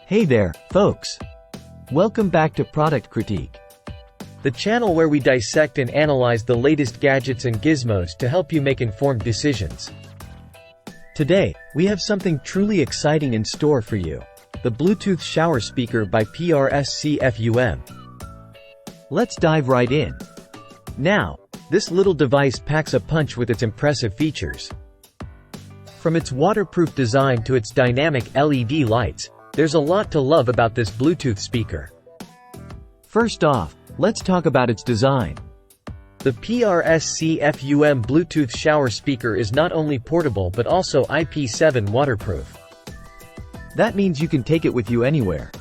Hey there, folks! Welcome back to Product Critique, the channel where we dissect and analyze the latest gadgets and gizmos to help you make informed decisions. Today, we have something truly exciting in store for you: the Bluetooth shower speaker by PRSCFUM. Let's dive right in. Now, this little device packs a punch with its impressive features. From its waterproof design to its dynamic LED lights, there's a lot to love about this Bluetooth speaker. First off, let's talk about its design. The PRSCFUM Bluetooth shower speaker is not only portable but also IP7 waterproof. That means you can take it with you anywhere.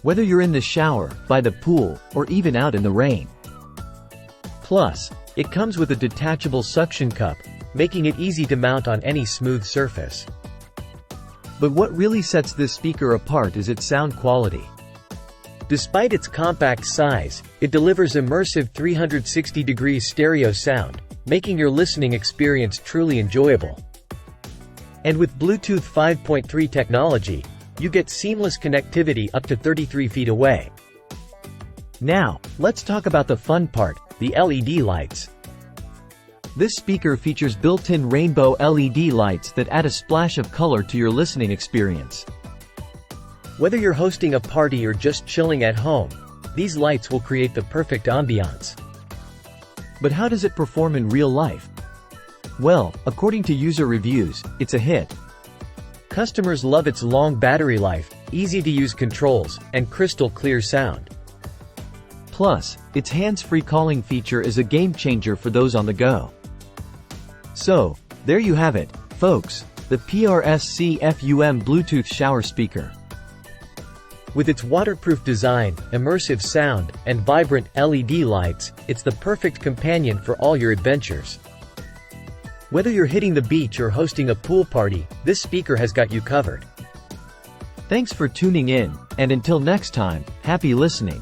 Whether you're in the shower, by the pool, or even out in the rain. Plus, it comes with a detachable suction cup, making it easy to mount on any smooth surface. But what really sets this speaker apart is its sound quality. Despite its compact size, it delivers immersive 360-degree stereo sound, making your listening experience truly enjoyable. And with Bluetooth 5.3 technology, you get seamless connectivity up to 33 feet away. Now, let's talk about the fun part, the LED lights. This speaker features built-in rainbow LED lights that add a splash of color to your listening experience. Whether you're hosting a party or just chilling at home, these lights will create the perfect ambiance. But how does it perform in real life? Well, according to user reviews, it's a hit. Customers love its long battery life, easy-to-use controls, and crystal-clear sound. Plus, its hands-free calling feature is a game-changer for those on the go. So, there you have it, folks, the PRSCFUM Bluetooth shower speaker. With its waterproof design, immersive sound, and vibrant LED lights, it's the perfect companion for all your adventures. Whether you're hitting the beach or hosting a pool party, this speaker has got you covered. Thanks for tuning in, and until next time, happy listening.